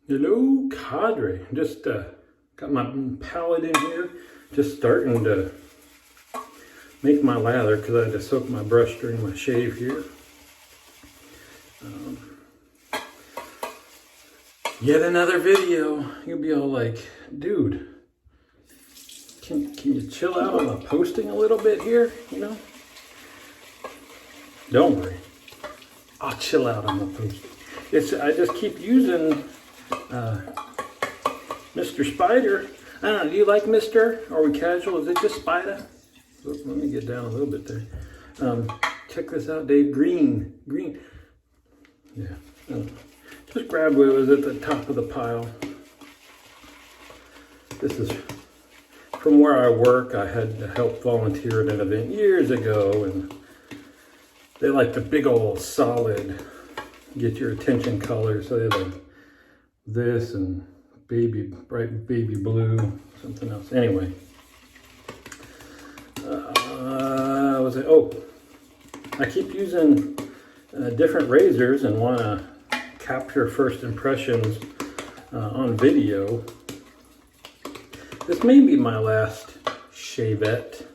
Hello, Cadre. Just got my palette in here, just starting to make my lather because I had to soak my brush during my shave here. Yet another video. You'll be all like, dude, can you chill out on the posting a little bit here, you know? Don't worry. I'll chill out on the posting. I just keep using Mr. Spider. I don't know, do you like Mr.? Are we casual? Is it just Spider? Let me get down a little bit there. Check this out, Dave. Green. Yeah. Just grab what was at the top of the pile. This is from where I work. I had to help volunteer at an event years ago, and they like the big old solid, get your attention color. So they have this and bright baby blue, something else. Anyway, I keep using different razors and want to capture first impressions on video. This may be my last Shavette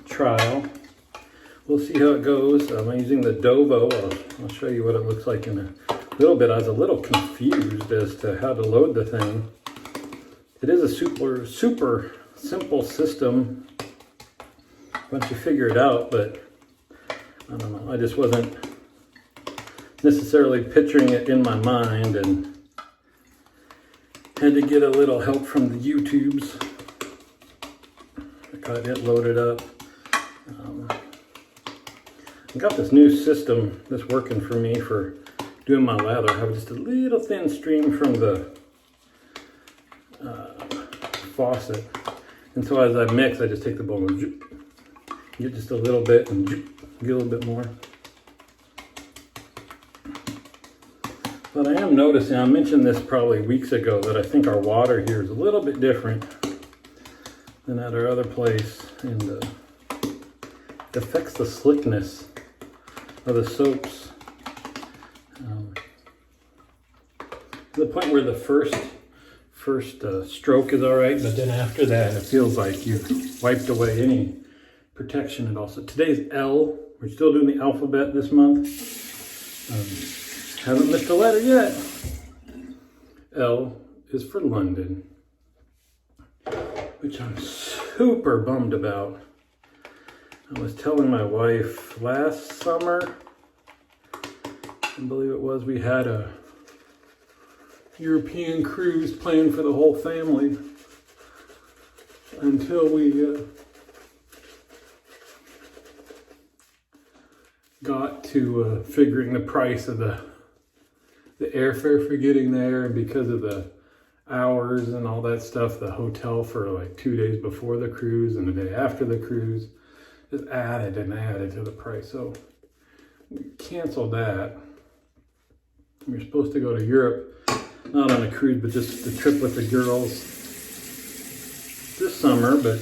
trial. We'll see how it goes. I'm using the Dovo. I'll show you what it looks like in a little bit. I was a little confused as to how to load the thing. It is a super simple system once you figure it out, but I don't know. I just wasn't necessarily picturing it in my mind and had to get a little help from the YouTubes. I got it loaded up. I got this new system that's working for me for doing my lather. I have just a little thin stream from the faucet. And so as I mix, I just take the bowl and get just a little bit and get a little bit more. But I am noticing, I mentioned this probably weeks ago, that I think our water here is a little bit different than at our other place. And it affects the slickness of the soaps. To the point where the first stroke is all right, but then after that, it feels like you've wiped away any protection at all. So today's L. We're still doing the alphabet this month. Haven't missed a letter yet. L is for London, which I'm super bummed about. I was telling my wife last summer, I believe it was, we had a European cruise planned for the whole family until we got to figuring the price of the airfare for getting there, and because of the hours and all that stuff, the hotel for like 2 days before the cruise and the day after the cruise just added and added to the price. So we canceled that. We were supposed to go to Europe, not on a cruise, but just the trip with the girls this summer, but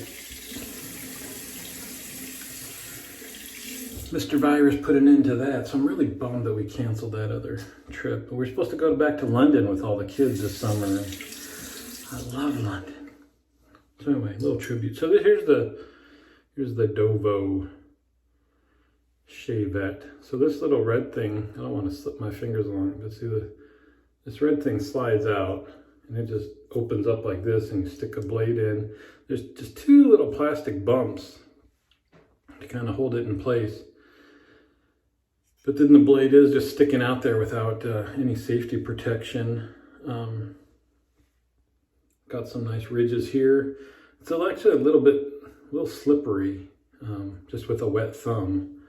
Mr. Virus put an end to that, so I'm really bummed that we canceled that other trip. But we're supposed to go back to London with all the kids this summer. I love London. So anyway, a little tribute. So here's the Dovo Shavette. So this little red thing, I don't want to slip my fingers along it, but see this red thing slides out and it just opens up like this, and you stick a blade in. There's just two little plastic bumps to kind of hold it in place. But then the blade is just sticking out there without any safety protection. Got some nice ridges here. It's actually a little slippery, just with a wet thumb.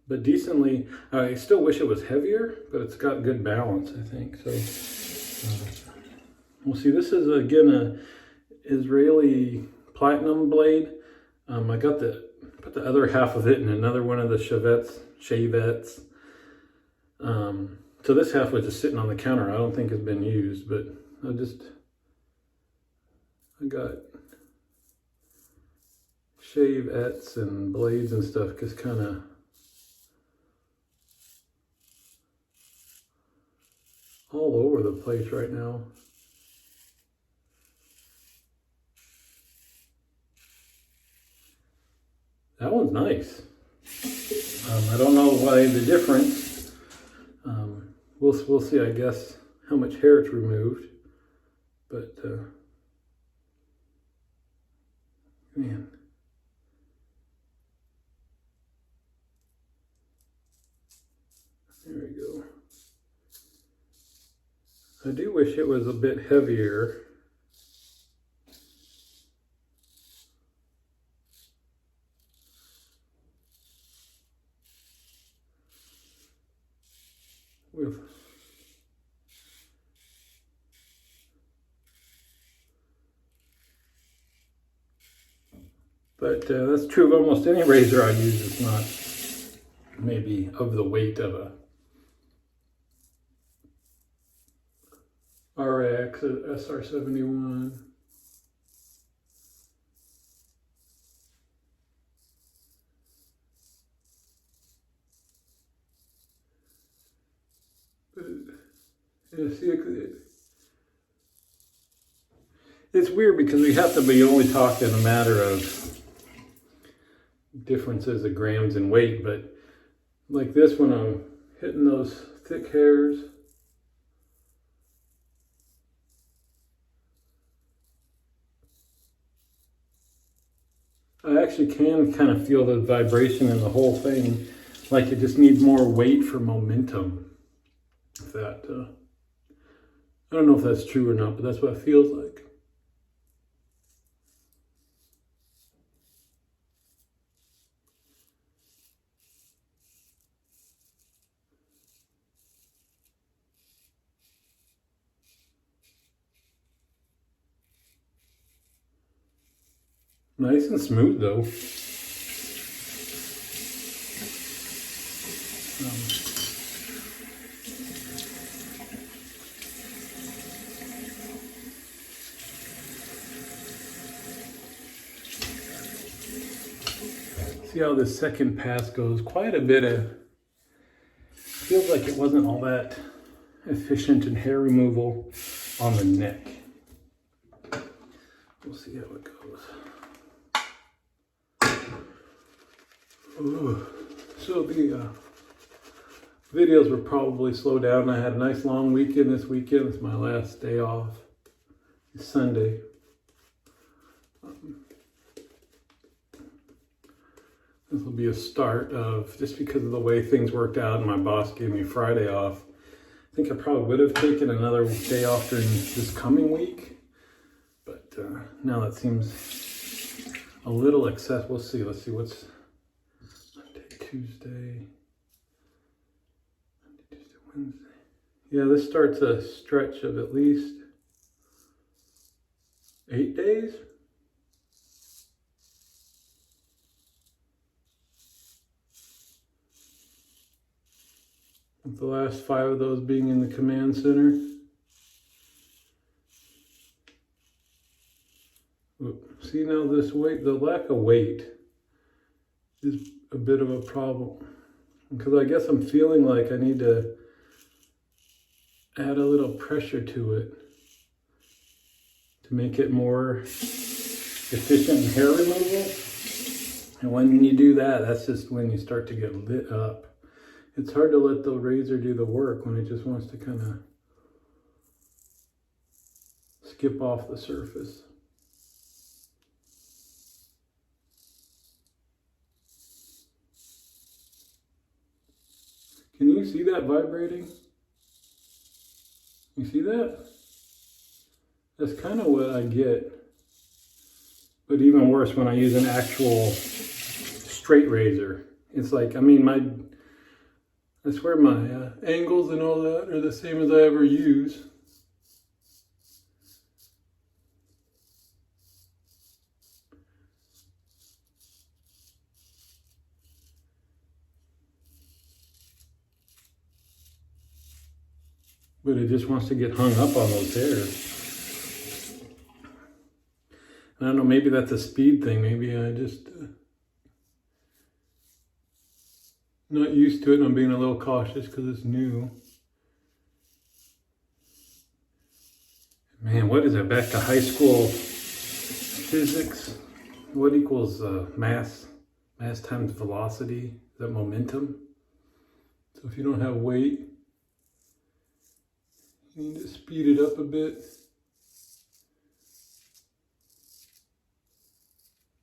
But decently, I still wish it was heavier, but it's got good balance, I think. So we'll see. This is again a Israeli platinum blade. I put the other half of it in another one of the Shavettes. So this half was just sitting on the counter. I don't think it's been used, but I got Shavettes and blades and stuff, just kind of all over the place right now. That one's nice. I don't know why the difference. We'll see, I guess, how much hair it's removed. But man, there we go. I do wish it was a bit heavier. But that's true of almost any razor I use. It's not maybe of the weight of a RX, a SR71. But, yeah, see, it's weird because we have to be only talking a matter of differences of grams in weight, but like this when I'm hitting those thick hairs, I actually can kind of feel the vibration in the whole thing, like it just needs more weight for momentum. If that, I don't know if that's true or not, but that's what it feels like. Nice and smooth though. See how the second pass goes. Quite a bit of, feels like it wasn't all that efficient in hair removal on the neck. We'll see how it goes. Ooh. So the videos were probably slowed down. I had a nice long weekend this weekend. It's my last day off. It's Sunday. This will be a start of, just because of the way things worked out and my boss gave me Friday off, I think I probably would have taken another day off during this coming week. But now that seems a little excess. We'll see. Let's see what's Tuesday, Wednesday. Yeah, this starts a stretch of at least 8 days. With the last 5 of those being in the command center. See now this weight, the lack of weight is a bit of a problem, because I guess I'm feeling like I need to add a little pressure to it to make it more efficient in hair removal. And when you do that, that's just when you start to get lit up. It's hard to let the razor do the work when it just wants to kind of skip off the surface. Can you see that vibrating? You see that? That's kind of what I get. But even worse when I use an actual straight razor. It's like, I mean, I swear my angles and all that are the same as I ever use. But it just wants to get hung up on those hairs. I don't know, maybe that's a speed thing. Maybe I just not used to it and I'm being a little cautious because it's new. Man, what is it? Back to high school physics. What equals mass? Mass times velocity. Is that momentum? So if you don't have weight, you need to speed it up a bit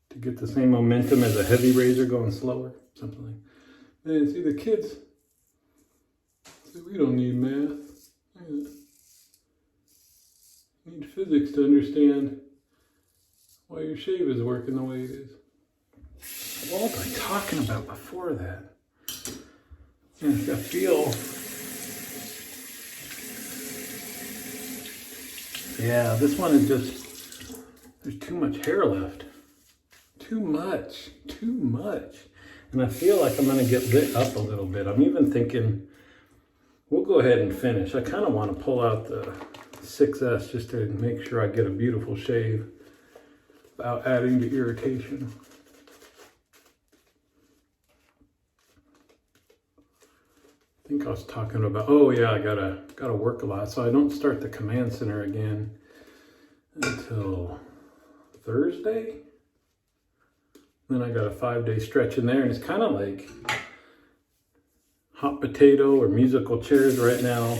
to get the same momentum as a heavy razor going slower. Something like that. Man, see the kids, say we don't need math. We need physics to understand why your shave is working the way it is. What was I talking about before that? I feel. Yeah, this one is just, there's too much hair left. Too much. And I feel like I'm gonna get lit up a little bit. I'm even thinking, we'll go ahead and finish. I kind of want to pull out the 6S just to make sure I get a beautiful shave without adding to irritation. I think I was talking about, oh yeah, I gotta work a lot. So I don't start the command center again until Thursday. Then I got a 5-day stretch in there, and it's kind of like hot potato or musical chairs right now.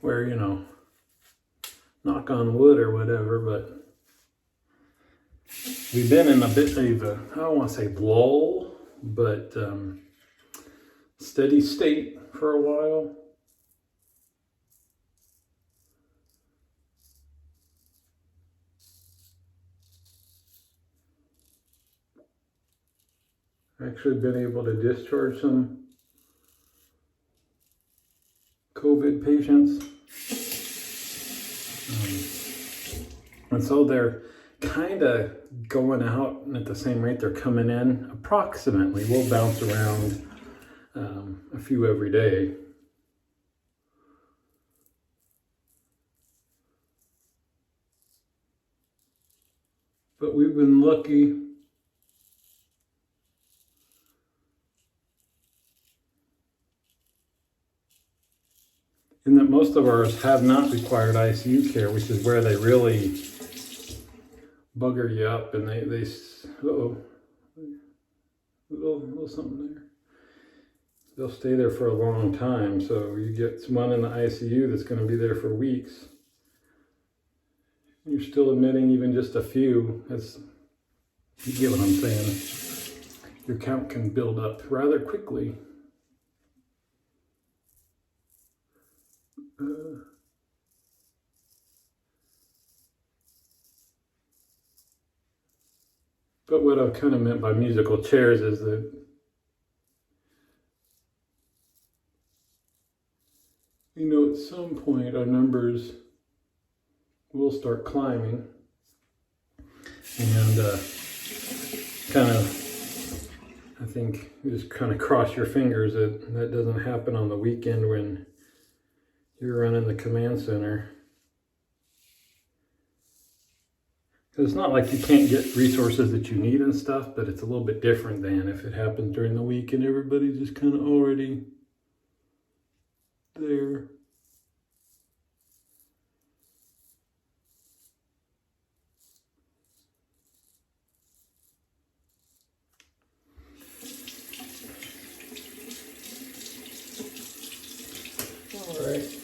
Where, you know, knock on wood or whatever, but we've been in a bit of a, I don't want to say lull, but steady state for a while. Actually been able to discharge some COVID patients. And so they're kind of going out at the same rate they're coming in, approximately. We'll bounce around a few every day. But we've been lucky. In that most of ours have not required ICU care, which is where they really bugger you up, and they uh-oh, a little something there. They'll stay there for a long time, so you get someone in the ICU that's going to be there for weeks. You're still admitting even just a few. You get what I'm saying. Your count can build up rather quickly. But what I kind of meant by musical chairs is that, you know, at some point our numbers will start climbing, and kind of, I think you just kind of cross your fingers that that doesn't happen on the weekend when you're running the command center. Because it's not like you can't get resources that you need and stuff, but it's a little bit different than if it happens during the week and everybody's just kind of already there. All right.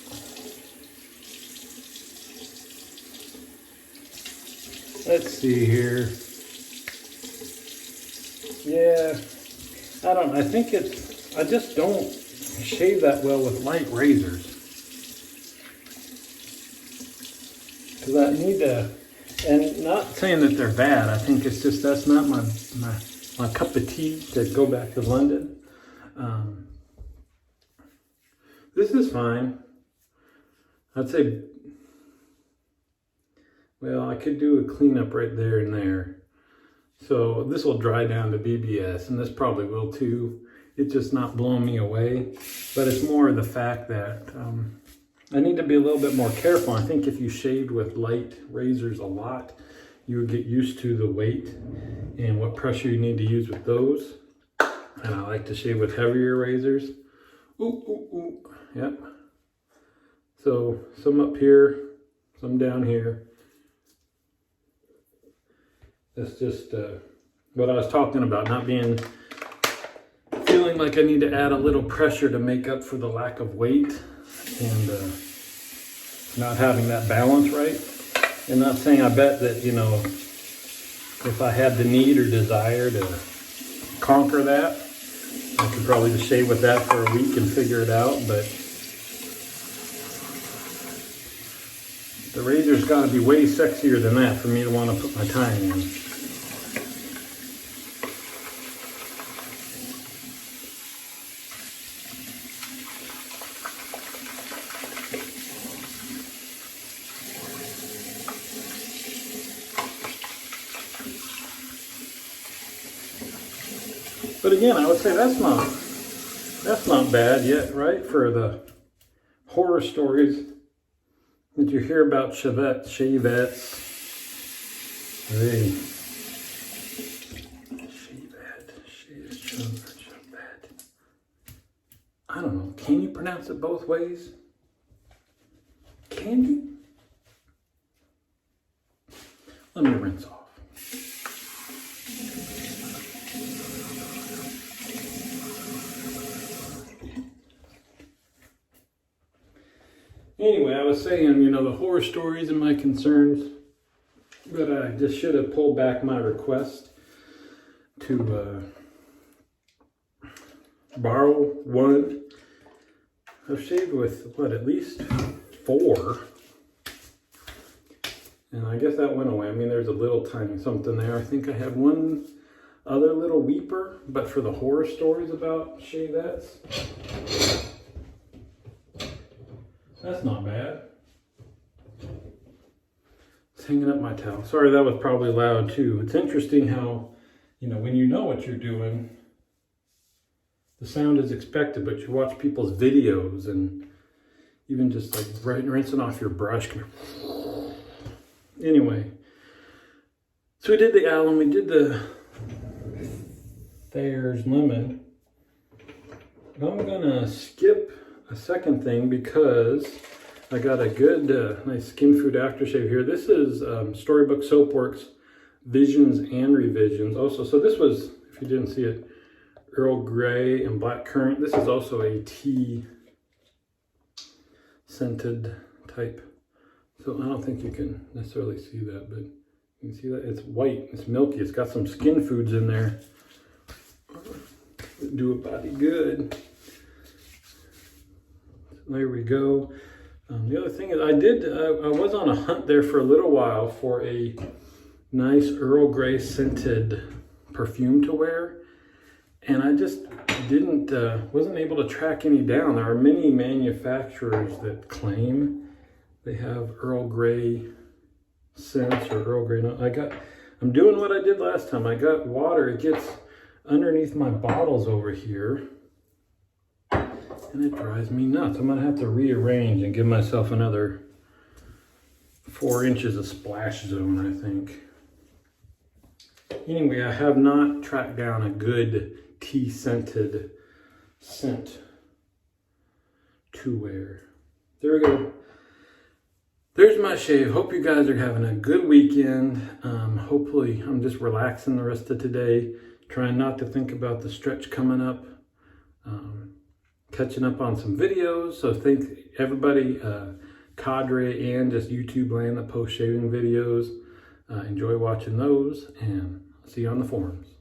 Let's see here. Yeah, I think I just don't shave that well with light razors. Because I need to, and not saying that they're bad, I think it's just that's not my cup of tea to go back to London. This is fine. I'd say, well, I could do a cleanup right there and there. So this will dry down to BBS, and this probably will too. It's just not blowing me away. But it's more the fact that I need to be a little bit more careful. I think if you shaved with light razors a lot, you would get used to the weight and what pressure you need to use with those. And I like to shave with heavier razors. Ooh, ooh, ooh. Yep. So some up here, some down here. That's just what I was talking about, not feeling like I need to add a little pressure to make up for the lack of weight and not having that balance right. And not saying I bet that, you know, if I had the need or desire to conquer that, I could probably just shave with that for a week and figure it out, but the razor's got to be way sexier than that for me to want to put my time in. But again, I would say that's not bad yet, right? For the horror stories that you hear about shavettes, shavette. I don't know. Can you pronounce it both ways? Can you? Let me rinse off. Anyway, I was saying, you know, the horror stories and my concerns, but I just should have pulled back my request to borrow one. I've shaved with, what, at least 4. And I guess that went away. I mean, there's a little tiny something there. I think I had one other little weeper, but for the horror stories about shavettes. That's not bad. It's hanging up my towel. Sorry, that was probably loud too. It's interesting how, you know, when you know what you're doing, the sound is expected, but you watch people's videos and even just like rinsing off your brush. Anyway, so we did the alum, we did the Thayer's lemon. But I'm gonna skip a second thing because I got a good, nice Skin Food aftershave here. This is Storybook Soapworks Visions and Revisions. Also, so this was, if you didn't see it, Earl Grey and Black Currant. This is also a tea scented type. So I don't think you can necessarily see that, but you can see that it's white, it's milky, it's got some skin foods in there. Do a body good. There we go. The other thing is I was on a hunt there for a little while for a nice Earl Grey scented perfume to wear. And I just wasn't able to track any down. There are many manufacturers that claim they have Earl Grey scents or Earl Grey. I'm doing what I did last time. I got water. It gets underneath my bottles over here. And it drives me nuts. I'm going to have to rearrange and give myself another 4 inches of splash zone, I think. Anyway, I have not tracked down a good tea scented scent to wear. There we go. There's my shave. Hope you guys are having a good weekend. Hopefully I'm just relaxing the rest of today, trying not to think about the stretch coming up. Catching up on some videos. So thank everybody, cadre and just YouTube land that post shaving videos. Enjoy watching those, and see you on the forums.